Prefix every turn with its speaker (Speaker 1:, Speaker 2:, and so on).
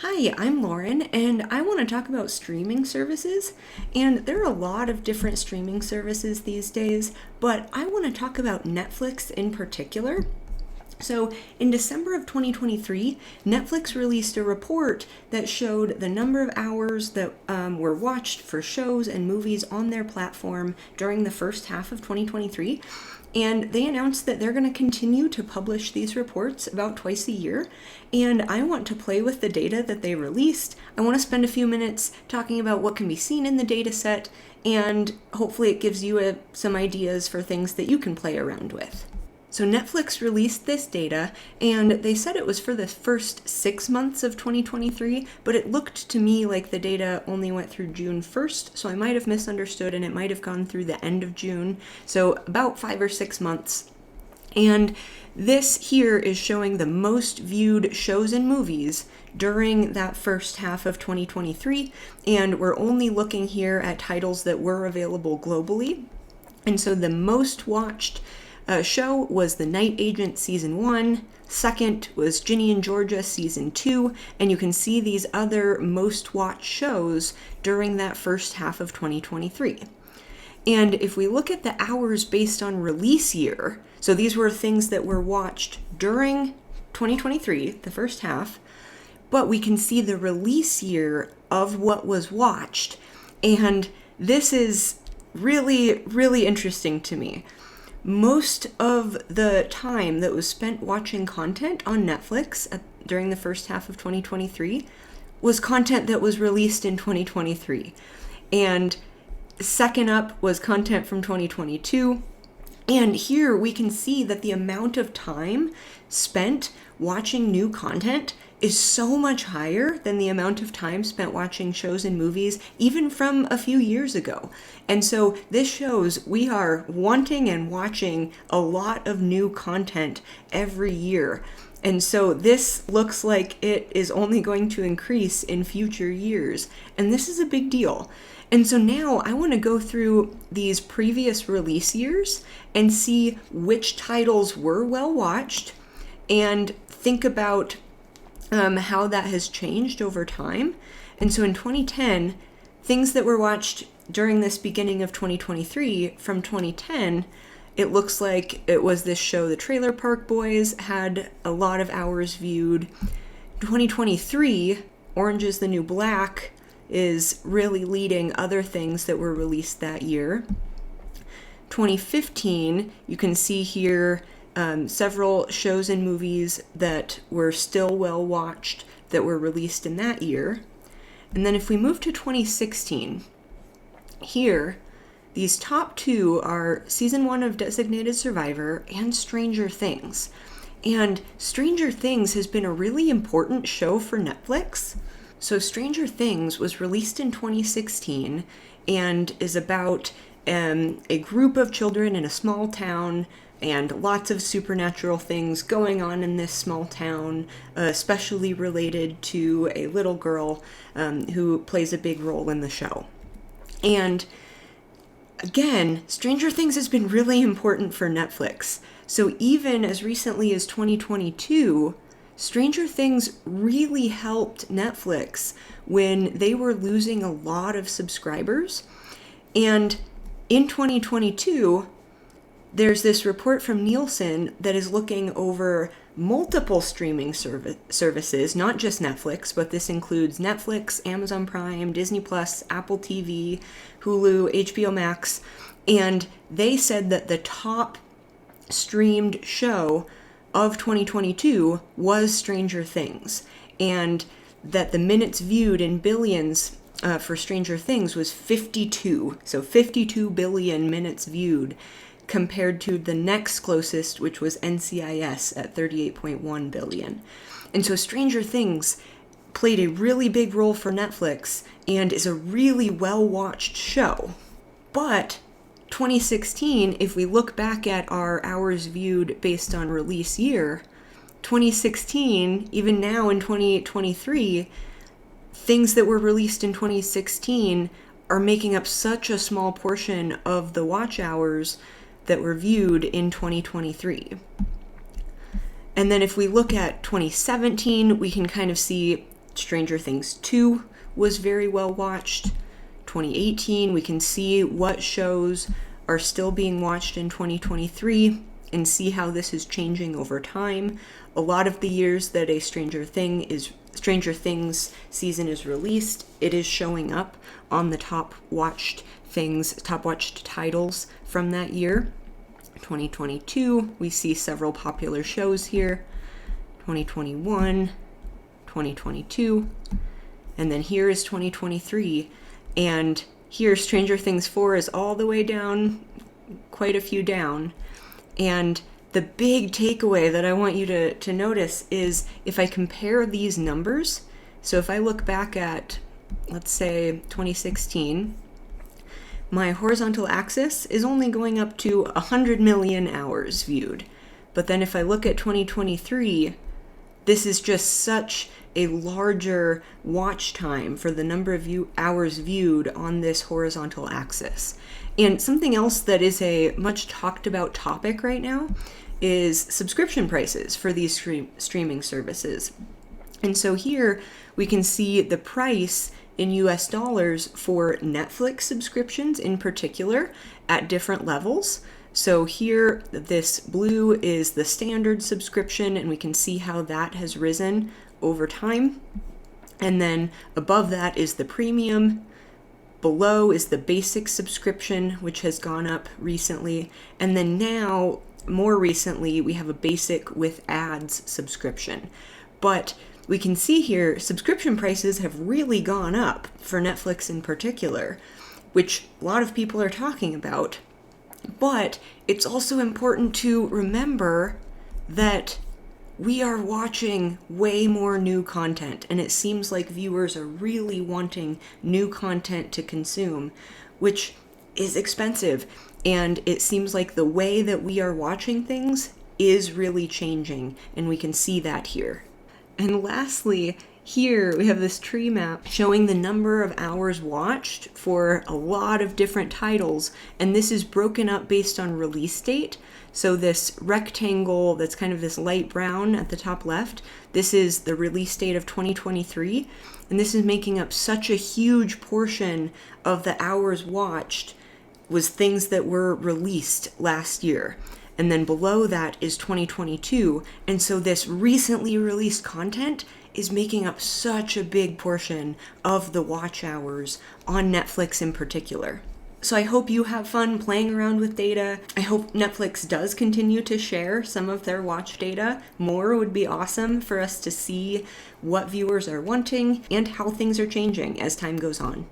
Speaker 1: Hi, I'm Lauren, and I want to talk about streaming services. And there are a lot of different streaming services these days, but I want to talk about Netflix in particular. So, in December of 2023, Netflix released a report that showed the number of hours that were watched for shows and movies on their platform during the first half of 2023. And they announced that they're going to continue to publish these reports about twice a year. And I want to play with the data that they released. I want to spend a few minutes talking about what can be seen in the data set, and hopefully it gives you some ideas for things that you can play around with. So Netflix released this data, and they said it was for the first 6 months of 2023, but it looked to me like the data only went through June 1st, so I might have misunderstood and it might have gone through the end of June, so about 5 or 6 months. And this here is showing the most viewed shows and movies during that first half of 2023, and we're only looking here at titles that were available globally. And so the most watched show was The Night Agent Season 1, second was Ginny and Georgia Season 2, and you can see these other most watched shows during that first half of 2023. And if we look at the hours based on release year, so these were things that were watched during 2023, the first half, but we can see the release year of what was watched, and this is really, really interesting to me. Most of the time that was spent watching content on Netflix during the first half of 2023 was content that was released in 2023. And second up was content from 2022. And here we can see that the amount of time spent watching new content is so much higher than the amount of time spent watching shows and movies, even from a few years ago. And so this shows we are wanting and watching a lot of new content every year. And so this looks like it is only going to increase in future years. And this is a big deal. And so now I want to go through these previous release years and see which titles were well watched and think about how that has changed over time. And so in 2010, things that were watched during this beginning of 2023, from 2010, it looks like it was this show, The Trailer Park Boys, had a lot of hours viewed. 2023, Orange is the New Black is really leading other things that were released that year. 2015, you can see here several shows and movies that were still well watched that were released in that year. And then if we move to 2016, here, these top two are Season 1 of Designated Survivor and Stranger Things. And Stranger Things has been a really important show for Netflix. So Stranger Things was released in 2016 and is about a group of children in a small town and lots of supernatural things going on in this small town, especially related to a little girl who plays a big role in the show. And again, Stranger Things has been really important for Netflix. So even as recently as 2022, Stranger Things really helped Netflix when they were losing a lot of subscribers. And in 2022, there's this report from Nielsen that is looking over multiple streaming services, not just Netflix, but this includes Netflix, Amazon Prime, Disney Plus, Apple TV, Hulu, HBO Max, and they said that the top streamed show of 2022 was Stranger Things, and that the minutes viewed in billions for Stranger Things was 52, so 52 billion minutes viewed, compared to the next closest, which was NCIS at 38.1 billion. And so Stranger Things played a really big role for Netflix and is a really well-watched show. But 2016, if we look back at our hours viewed based on release year, 2016, even now in 2023, things that were released in 2016 are making up such a small portion of the watch hours that were viewed in 2023. And then if we look at 2017, we can kind of see Stranger Things 2 was very well watched. 2018, we can see what shows are still being watched in 2023 and see how this is changing over time. A lot of the years that a Stranger Things season is released, it is showing up on the top watched titles from that year. 2022, we see several popular shows here. 2021, 2022, and then here is 2023, and here Stranger Things 4 is all the way down, quite a few down. And the big takeaway that I want you to notice is if I compare these numbers, so if I look back at, let's say, 2016, my horizontal axis is only going up to 100 million hours viewed. But then if I look at 2023, this is just such a larger watch time for the number of hours viewed on this horizontal axis. And something else that is a much talked about topic right now is subscription prices for these streaming services. And so here we can see the price in US dollars for Netflix subscriptions in particular at different levels. So here, this blue is the standard subscription, and we can see how that has risen over time. And then above that is the premium. Below is the basic subscription, which has gone up recently. And then now, more recently, we have a basic with ads subscription. But we can see here, subscription prices have really gone up for Netflix in particular, which a lot of people are talking about. But it's also important to remember that we are watching way more new content, and it seems like viewers are really wanting new content to consume, which is expensive. And it seems like the way that we are watching things is really changing, and we can see that here. And lastly, here we have this tree map showing the number of hours watched for a lot of different titles, and this is broken up based on release date. So this rectangle that's kind of this light brown at the top left, this is the release date of 2023, and this is making up such a huge portion of the hours watched was things that were released last year. And then below that is 2022, and so this recently released content is making up such a big portion of the watch hours on Netflix in particular. So I hope you have fun playing around with data. I hope Netflix does continue to share some of their watch data. More would be awesome for us to see what viewers are wanting and how things are changing as time goes on.